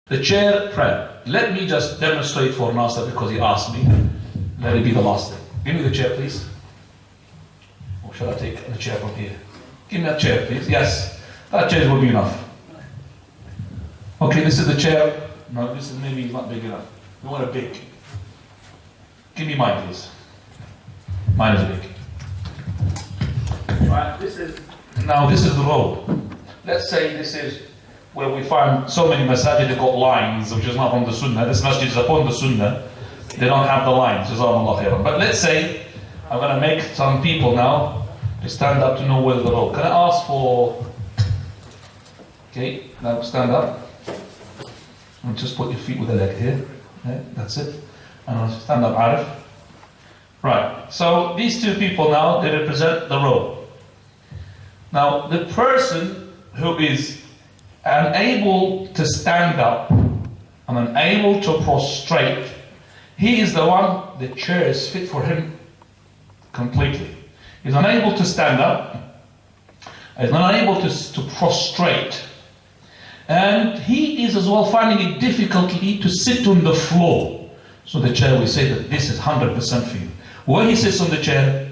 The chair prayer. Let me just demonstrate for Nasser because he asked me. Let it be the last thing. Give me the chair, please. Or shall I take the chair from here? Give me that chair, please. Yes, that chair will be enough. Okay, this is the chair. No, this is maybe not big enough. We want a big. Give me mine, please. Mine is big. Right, this is the road. Let's say this is where we find so many masajid that got lines, which is not from the sunnah. This masjid is upon the sunnah. They don't have the lines. But let's say I'm going to make some people now to stand up to know where the road. Can I ask for? Okay, now stand up. And just put your feet with the leg here. Okay, that's it. And I'll stand up, Arif. Right. So these two people now, they represent the road. Now the person who is unable to stand up and unable to prostrate, he is the one, the chair is fit for him completely. He's unable to stand up, he's unable to prostrate, and he is as well finding it difficulty to sit on the floor. So the chair, we say that this is 100% for you. When he sits on the chair,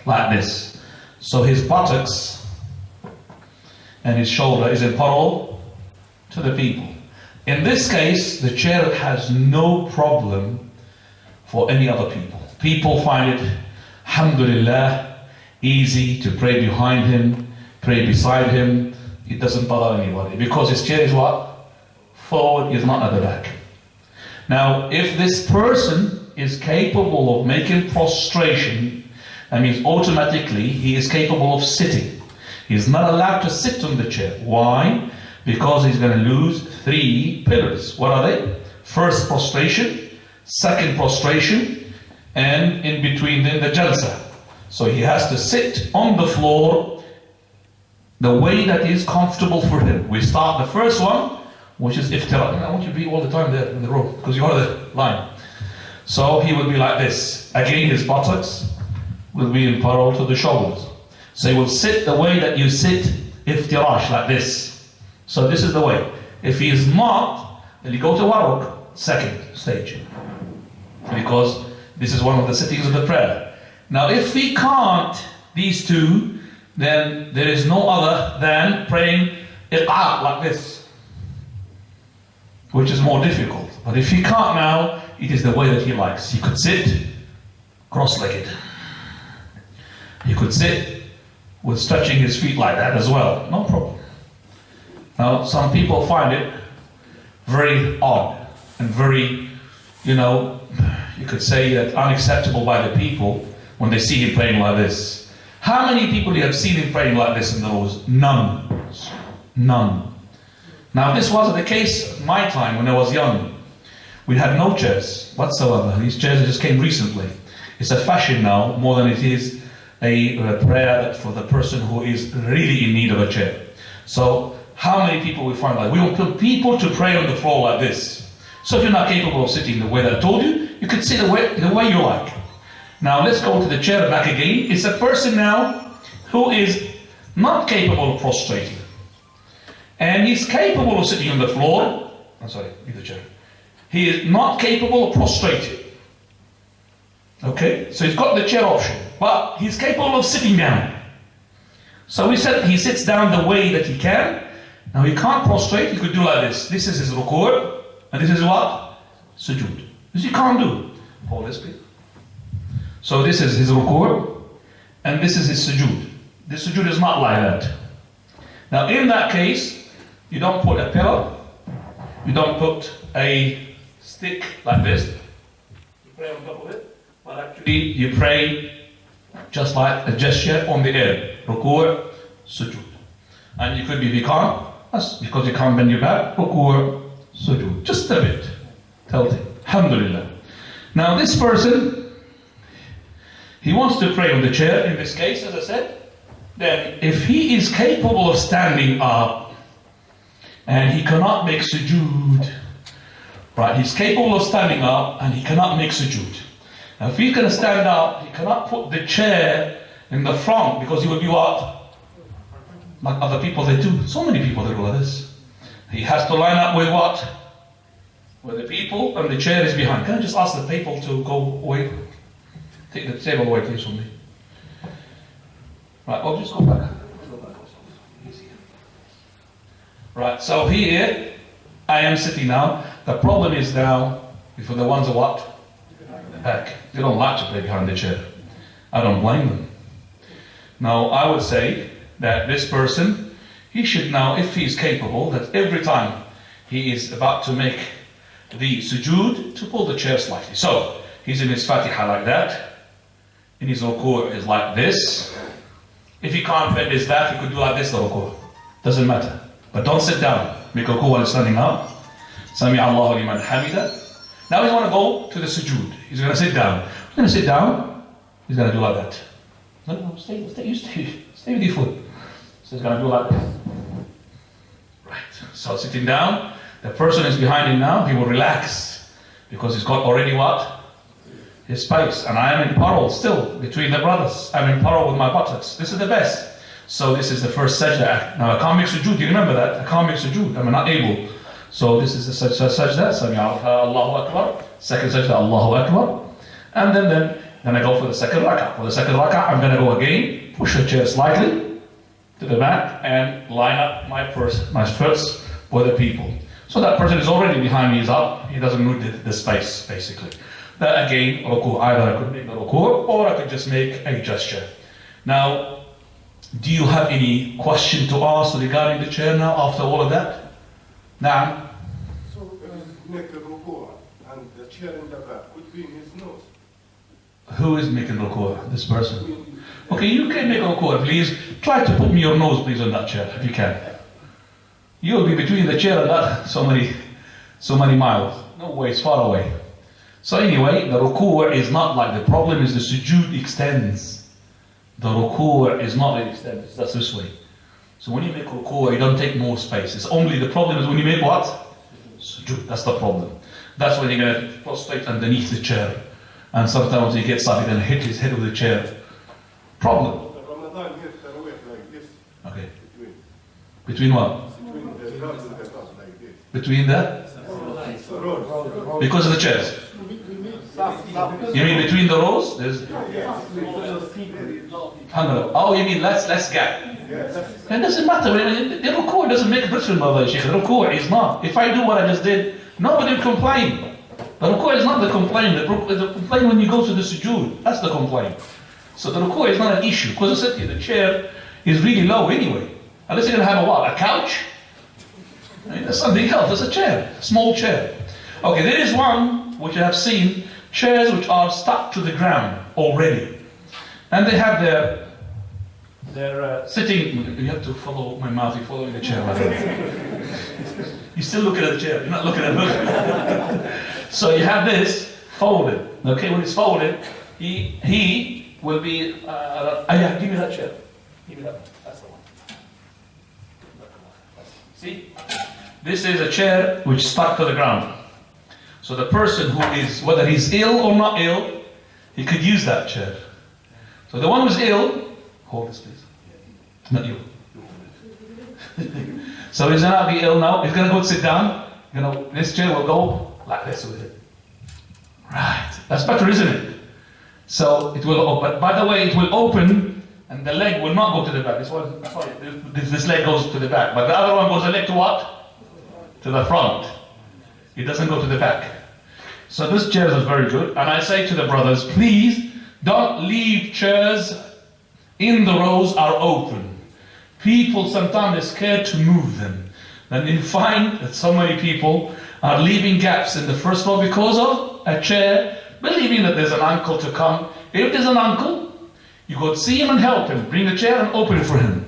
like this, so his buttocks and his shoulder is in parallel to the people. In this case, the chair has no problem for any other people. People find it, alhamdulillah, easy to pray behind him, pray beside him. It doesn't bother anybody because his chair is what? Forward, is not at the back. Now, if this person is capable of making prostration, that means automatically he is capable of sitting. He's not allowed to sit on the chair. Why? Because he's going to lose 3 pillars. What are they? First, prostration. Second, prostration. And in between then the jalsa. So he has to sit on the floor the way that is comfortable for him. We start the first one, which is iftira. I want you to be all the time there in the row because you are the line. So he will be like this. Again, his buttocks will be in parallel to the shoulders. So he will sit the way that you sit iftirash, like this. So this is the way. If he is not, then you go to waruk, second stage. Because this is one of the sittings of the prayer. Now if he can't, these two, then there is no other than praying iq'a, like this, which is more difficult. But if he can't now, it is the way that he likes. He could sit cross-legged. He could sit with stretching his feet like that as well. No problem. Now, some people find it very odd and very, you could say that unacceptable by the people when they see him praying like this. How many people you have seen him praying like this in the rows? None. None. Now, this wasn't the case in my time when I was young. We had no chairs whatsoever. These chairs just came recently. It's a fashion now more than it is a prayer for the person who is really in need of a chair. So how many people we find like, we want people to pray on the floor like this. So if you're not capable of sitting the way that I told you, you can sit the way you like. Now let's go to the chair back again. It's a person now who is not capable of prostrating. And he's capable of sitting on the floor. I'm sorry, leave the chair. He is not capable of prostrating. Okay, so he's got the chair option, but he's capable of sitting down. So we said he sits down the way that he can. Now he can't prostrate, he could do like this. This is his ruku', and this is what? Sujood. This he can't do. Hold this, please. So this is his ruku', and this is his sujood. This sujood is not like that. Now in that case, you don't put a pillar, you don't put a stick like this. You pray on top of it, but actually you pray just like a gesture on the air. Ruku', sujood. And you could be, if you can't, that's because you can't bend your back, ruku', sujood. Just a bit. Tilting. Alhamdulillah. Now this person, he wants to pray on the chair, in this case, as I said. Then if he is capable of standing up and he cannot make sujood, right, he's capable of standing up and he cannot make sujood. Now if he's going to stand up, he cannot put the chair in the front because he will be what? Like other people they do. So many people they do like this. He has to line up with what? where the people and the chair is behind. Can I just ask the people to go away? Take the table away, please, from me. Right, well, just go back. Right, so here I am sitting now. The problem is now, for the ones who what? The back. They don't like to play behind the chair. I don't blame them. Now, I would say that this person, he should now, if he is capable, that every time he is about to make the sujood, to pull the chair slightly. So, he's in his Fatiha like that. In his ruku' is like this. If he can't bend his back, he could do like this, the ruku'. Doesn't matter. But don't sit down. Make ruku' while standing up. Sami Allahu liman hamida. Now he's going to go to the sujood. He's going to sit down. He's going to sit down. He's going to do like that. No, stay with your foot. So he's going to do like this. Right. So sitting down, the person is behind him now. He will relax because he's got already what? His space. And I am in parallel still between the brothers. I'm in parallel with my buttocks. This is the best. So this is the first sajda. Now I can't make sujood. You remember that? I can't make sujood. I'm not able. So this is the sajda. Sami Allahu Akbar. Second sajda, Allahu Akbar. And then I go for the second rak'ah. For the second rak'ah, I'm going to go again, push the chair slightly to the back and line up my first for the people. So that person is already behind me, is up. He doesn't need the space, basically. That again, ruku'. Either I could make the ruku' or I could just make a gesture. Now, do you have any question to ask regarding the chair now after all of that? Now, so make a ruku' and the chair in the back could be in his nose. Who is making ruku'? This person. Okay, you can make ruku', please. Try to put me your nose, please, on that chair, if you can. You'll be between the chair and that so many miles. No way, it's far away. So anyway, the ruku' is not like, the problem is the sujood extends. The ruku' is not really extended, that's this way. So when you make ruku', you don't take more space. It's only, the problem is when you make what? Sujood, that's the problem. That's when you're going to prostrate underneath the chair. And sometimes he gets up, he's going to hit his head with the chair. Problem. Ramadan hit the weight like this. Okay. Between what? Between the rod and the top like this. Between the? Road. Because of the chairs. You mean between the rows? There's. Oh, you mean less gap? It doesn't matter. The ruku' doesn't make a difference, brother Sheikh. The ruku' is not. If I do what I just did, nobody will complain. The ruku' is not the complaint. The complaint when you go to the sujood. That's the complaint. So the ruku' is not an issue. Because I said to you, the chair is really low anyway. Unless you're going to have a what? A couch? I mean, that's something else. That's a chair. Small chair. Okay, there is one which I have seen. Chairs which are stuck to the ground already. And they have their sitting. You have to follow my mouth. You're following the chair right now. You're still looking at the chair. You're not looking at me. So you have this folded. Okay, when it's folded, he will be. Yeah, give me that chair. Give me that one. That's the one. See, this is a chair which stuck to the ground. So the person who is, whether he's ill or not ill, he could use that chair. So the one who's ill, hold this please. Not you. So he's going to be ill now. He's going to go sit down. This chair will go like this with it. Right. That's better, isn't it? So it will open. By the way, it will open and the leg will not go to the back. This leg goes to the back. But the other one goes the leg to what? To the front. It doesn't go to the back. So this chair is very good. And I say to the brothers, please don't leave chairs in the rows are open. People sometimes are scared to move them. And you find that so many people are leaving gaps in the first row because of a chair, believing that there's an uncle to come. If there's an uncle, you go to see him and help him. Bring the chair and open it for him.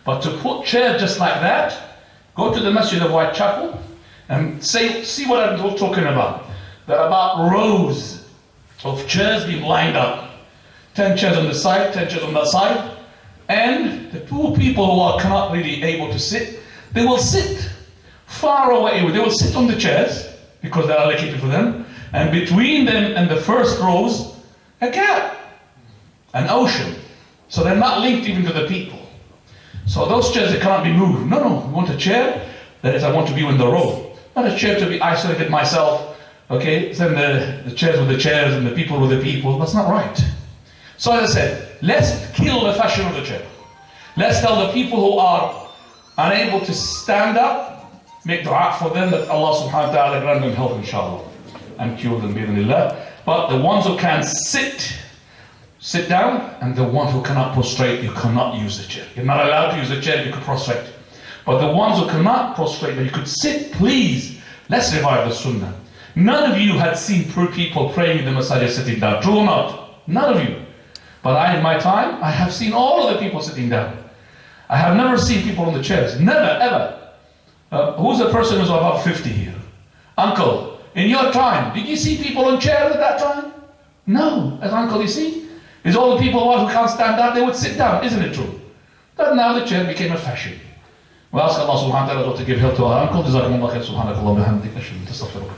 But to put chair just like that, go to the Masjid of Whitechapel, and see what I'm talking about. There are about rows of chairs being lined up. 10 chairs on the side, 10 chairs on that side. And the poor people who are not really able to sit, they will sit far away. They will sit on the chairs because they are allocated for them. And between them and the first rows, a gap, an ocean. So they're not linked even to the people. So those chairs, they cannot be moved. No, we want a chair that is, I want to be in the row. Not a chair to be isolated myself, okay? Then the chairs with the chairs and the people with the people. That's not right. So as I said, let's kill the fashion of the chair. Let's tell the people who are unable to stand up, make dua for them that Allah subhanahu wa ta'ala grant them health inshallah and cure them bi'idhnillah. But the ones who can sit down, and the one who cannot prostrate, you cannot use the chair. You're not allowed to use the chair, you could prostrate. But the ones who cannot prostrate, but you could sit, please, let's revive the sunnah. None of you had seen poor people praying in the masajid sitting down, true or not? None of you. But I, in my time, I have seen all of the people sitting down. I have never seen people on the chairs, never, ever. Who's the person who's about 50 here? Uncle, in your time, did you see people on chairs at that time? No, as uncle, you see? It's all the people who can't stand up, they would sit down, isn't it true? But now the chair became a fashion. We ask Allah subhanahu wa ta'ala to give help to our uncle. Jazakumullah khair, subhanakallah wa bihamdika, ashhadu an la ilaha illa anta, astaghfiruka.